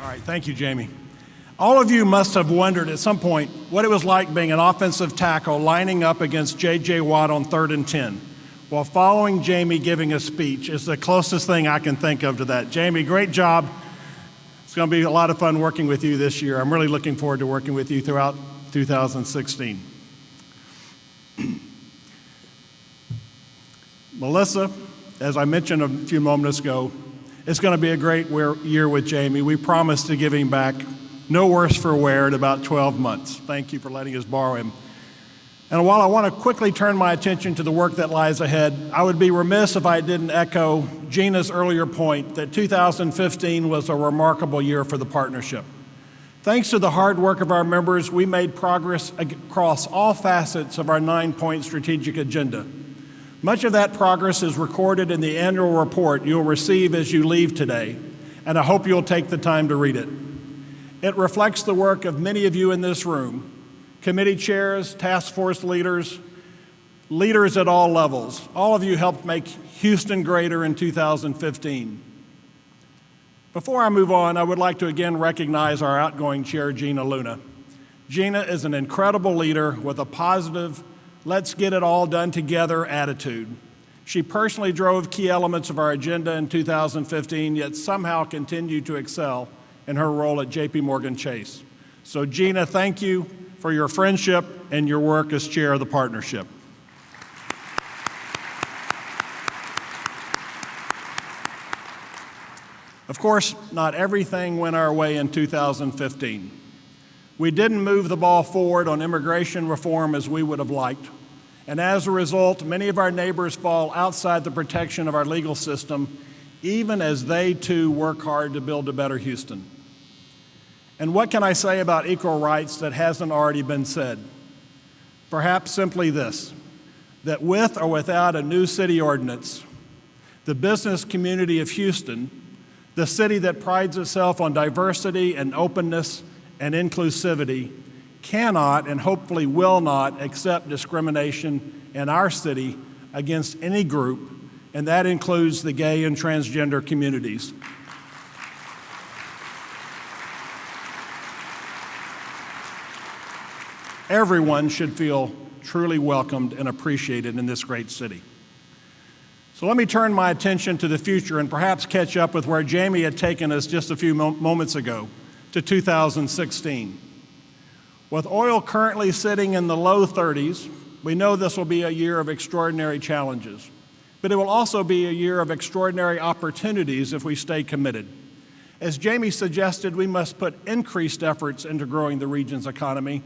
All right, thank you, Jamie. All of you must have wondered at some point what it was like being an offensive tackle lining up against J.J. Watt on 3rd and 10, while following Jamie giving a speech is the closest thing I can think of to that. Jamie, great job. It's going to be a lot of fun working with you this year. I'm really looking forward to working with you throughout 2016. Melissa, as I mentioned a few moments ago, it's going to be a great year with Jamie. We promise to give him back no worse for wear in about 12 months. Thank you for letting us borrow him. And while I want to quickly turn my attention to the work that lies ahead, I would be remiss if I didn't echo Gina's earlier point that 2015 was a remarkable year for the partnership. Thanks to the hard work of our members, we made progress across all facets of our 9-point strategic agenda. Much of that progress is recorded in the annual report you'll receive as you leave today, and I hope you'll take the time to read it. It reflects the work of many of you in this room, committee chairs, task force leaders, leaders at all levels. All of you helped make Houston greater in 2015. Before I move on, I would like to again recognize our outgoing chair, Gina Luna. Gina is an incredible leader with a positive, let's get it all done together attitude. She personally drove key elements of our agenda in 2015, yet somehow continued to excel in her role at J.P. Morgan Chase. So Gina, thank you for your friendship and your work as chair of the partnership. Of course, not everything went our way in 2015. We didn't move the ball forward on immigration reform as we would have liked, and as a result, many of our neighbors fall outside the protection of our legal system, even as they too work hard to build a better Houston. And what can I say about equal rights that hasn't already been said? Perhaps simply this, that with or without a new city ordinance, the business community of Houston, the city that prides itself on diversity and openness and inclusivity, cannot and hopefully will not accept discrimination in our city against any group, and that includes the gay and transgender communities. Everyone should feel truly welcomed and appreciated in this great city. So let me turn my attention to the future and perhaps catch up with where Jamie had taken us just a few moments ago, to 2016. With oil currently sitting in the low 30s, we know this will be a year of extraordinary challenges, but it will also be a year of extraordinary opportunities if we stay committed. As Jamie suggested, we must put increased efforts into growing the region's economy,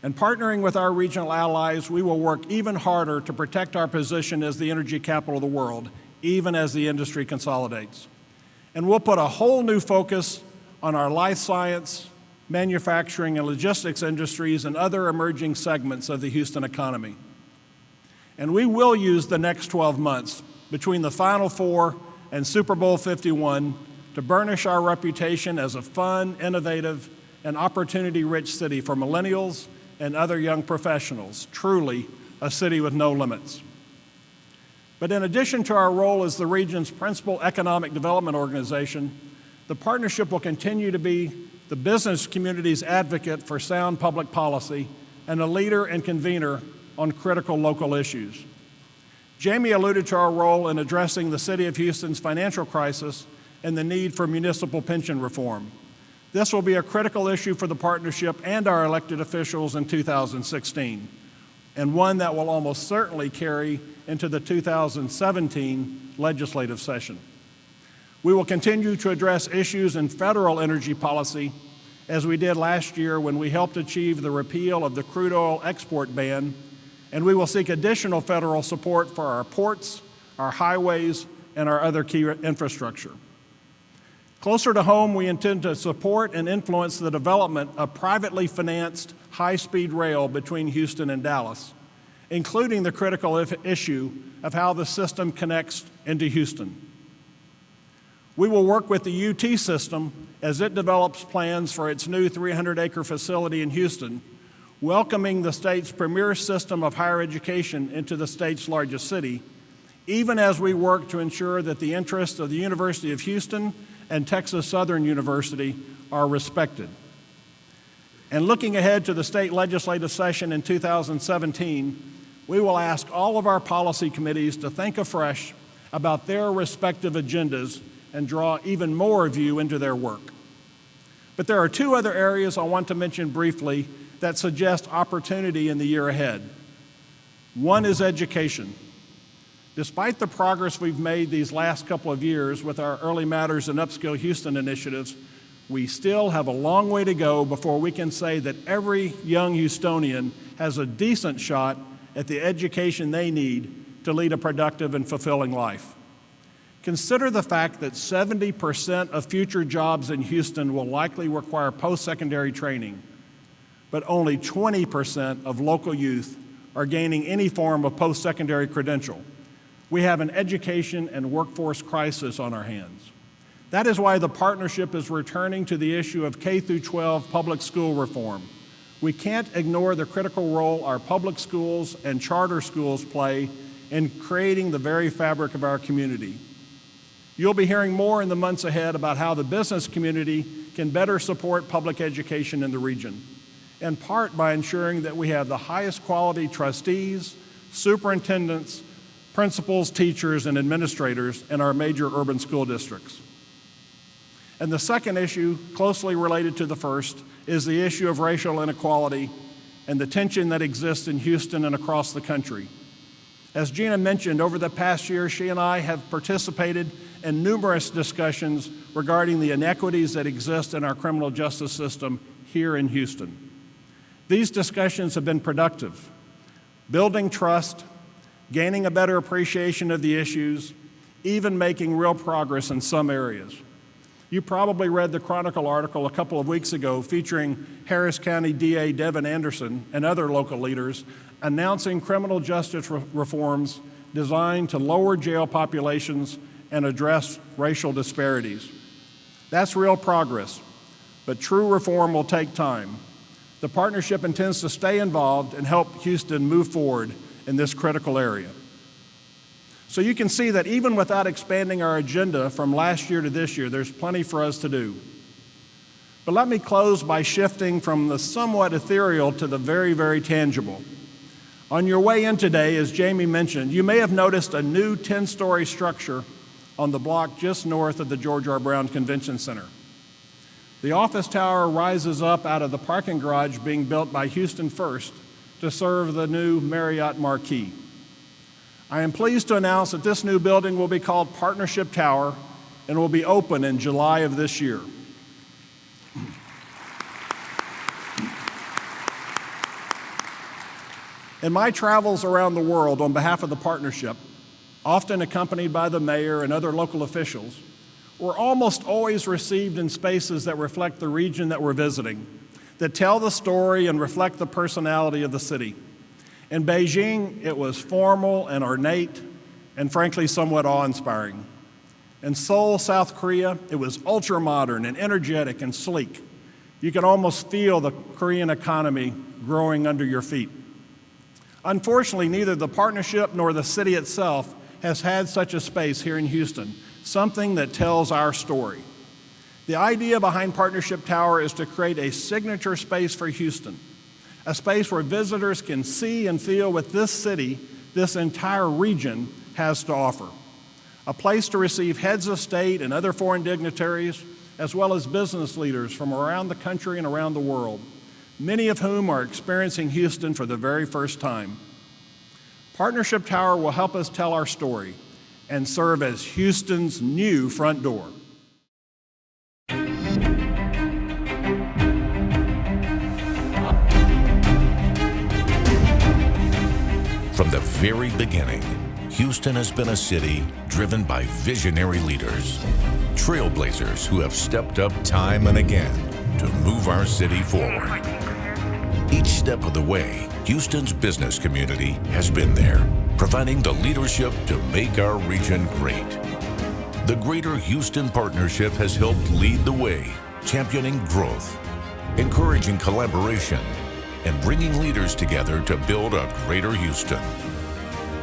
and partnering with our regional allies, we will work even harder to protect our position as the energy capital of the world, even as the industry consolidates. And we'll put a whole new focus on our life science, manufacturing, and logistics industries and other emerging segments of the Houston economy. And we will use the next 12 months between the Final Four and Super Bowl 51 to burnish our reputation as a fun, innovative, and opportunity-rich city for millennials and other young professionals, truly a city with no limits. But in addition to our role as the region's principal economic development organization, the partnership will continue to be the business community's advocate for sound public policy and a leader and convener on critical local issues. Jamie alluded to our role in addressing the City of Houston's financial crisis and the need for municipal pension reform. This will be a critical issue for the partnership and our elected officials in 2016, and one that will almost certainly carry into the 2017 legislative session. We will continue to address issues in federal energy policy as we did last year when we helped achieve the repeal of the crude oil export ban, and we will seek additional federal support for our ports, our highways, and our other key infrastructure. Closer to home, we intend to support and influence the development of privately financed high-speed rail between Houston and Dallas, including the critical issue of how the system connects into Houston. We will work with the UT system as it develops plans for its new 300-acre facility in Houston, welcoming the state's premier system of higher education into the state's largest city, even as we work to ensure that the interests of the University of Houston and Texas Southern University are respected. And looking ahead to the state legislative session in 2017, we will ask all of our policy committees to think afresh about their respective agendas and draw even more of you into their work. But there are two other areas I want to mention briefly that suggest opportunity in the year ahead. One is education. Despite the progress we've made these last couple of years with our Early Matters and Upskill Houston initiatives, we still have a long way to go before we can say that every young Houstonian has a decent shot at the education they need to lead a productive and fulfilling life. Consider the fact that 70% of future jobs in Houston will likely require post-secondary training, but only 20% of local youth are gaining any form of post-secondary credential. We have an education and workforce crisis on our hands. That is why the partnership is returning to the issue of K-12 public school reform. We can't ignore the critical role our public schools and charter schools play in creating the very fabric of our community. You'll be hearing more in the months ahead about how the business community can better support public education in the region, in part by ensuring that we have the highest quality trustees, superintendents, principals, teachers, and administrators in our major urban school districts. And the second issue, closely related to the first, is the issue of racial inequality and the tension that exists in Houston and across the country. As Gina mentioned, over the past year, she and I have participated in numerous discussions regarding the inequities that exist in our criminal justice system here in Houston. These discussions have been productive, building trust, gaining a better appreciation of the issues, even making real progress in some areas. You probably read the Chronicle article a couple of weeks ago featuring Harris County DA Devin Anderson and other local leaders announcing criminal justice reforms designed to lower jail populations and address racial disparities. That's real progress, but true reform will take time. The partnership intends to stay involved and help Houston move forward in this critical area. So you can see that even without expanding our agenda from last year to this year, there's plenty for us to do. But let me close by shifting from the somewhat ethereal to the very, very tangible. On your way in today, as Jamie mentioned, you may have noticed a new 10-story structure on the block just north of the George R. Brown Convention Center. The office tower rises up out of the parking garage being built by Houston First to serve the new Marriott Marquis. I am pleased to announce that this new building will be called Partnership Tower and will be open in July of this year. In my travels around the world on behalf of the partnership, often accompanied by the mayor and other local officials, we're almost always received in spaces that reflect the region that we're visiting, that tell the story and reflect the personality of the city. In Beijing, it was formal and ornate, and frankly, somewhat awe-inspiring. In Seoul, South Korea, it was ultra-modern and energetic and sleek. You could almost feel the Korean economy growing under your feet. Unfortunately, neither the partnership nor the city itself has had such a space here in Houston, something that tells our story. The idea behind Partnership Tower is to create a signature space for Houston, a space where visitors can see and feel what this city, this entire region, has to offer. A place to receive heads of state and other foreign dignitaries, as well as business leaders from around the country and around the world, many of whom are experiencing Houston for the very first time. Partnership Tower will help us tell our story and serve as Houston's new front door. From the very beginning, Houston has been a city driven by visionary leaders, trailblazers who have stepped up time and again to move our city forward. Each step of the way, Houston's business community has been there, providing the leadership to make our region great. The Greater Houston Partnership has helped lead the way, championing growth, encouraging collaboration, and bringing leaders together to build a greater Houston.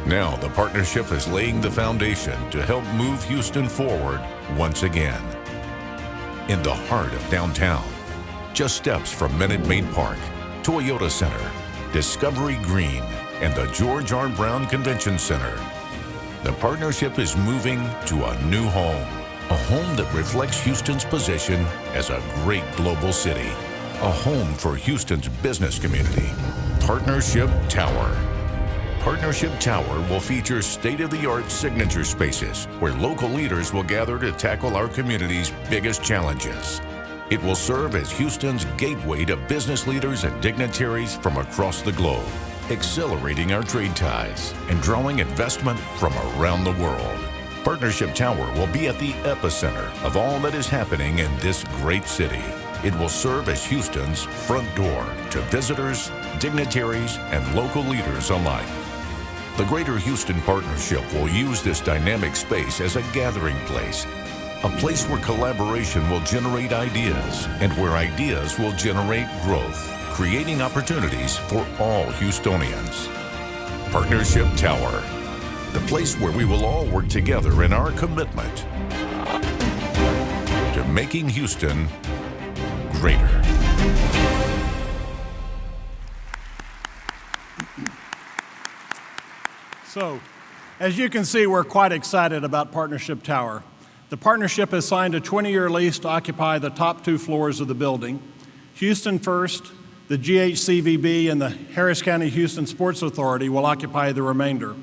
Now the partnership is laying the foundation to help move Houston forward once again. in the heart of downtown. Just steps from Minute Maid Park, Toyota Center, Discovery Green, and the George R. Brown Convention Center. The partnership is moving to a new home, a home that reflects Houston's position as a great global city, a home for Houston's business community. Partnership Tower. Partnership Tower will feature state-of-the-art signature spaces where local leaders will gather to tackle our community's biggest challenges. It will serve as Houston's gateway to business leaders and dignitaries from across the globe, accelerating our trade ties and drawing investment from around the world. Partnership Tower will be at the epicenter of all that is happening in this great city. It will serve as Houston's front door to visitors, dignitaries, and local leaders alike. The Greater Houston Partnership will use this dynamic space as a gathering place, a place where collaboration will generate ideas and where ideas will generate growth, creating opportunities for all Houstonians. Partnership Tower, the place where we will all work together in our commitment to making Houston greater. So, as you can see, we're quite excited about Partnership Tower. The partnership has signed a 20-year lease to occupy the top 2 floors of the building. Houston First, the GHCVB, and the Harris County Houston Sports Authority will occupy the remainder.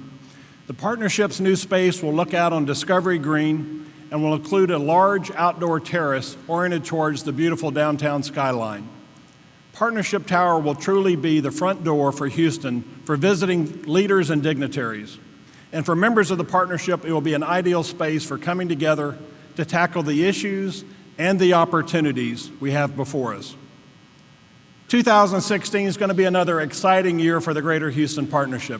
The partnership's new space will look out on Discovery Green and will include a large outdoor terrace oriented towards the beautiful downtown skyline. Partnership Tower will truly be the front door for Houston for visiting leaders and dignitaries. And for members of the partnership, it will be an ideal space for coming together to tackle the issues and the opportunities we have before us. 2016 is going to be another exciting year for the Greater Houston Partnership.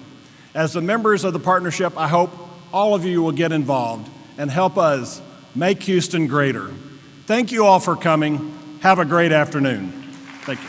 As the members of the partnership, I hope all of you will get involved and help us make Houston greater. Thank you all for coming. Have a great afternoon. Thank you.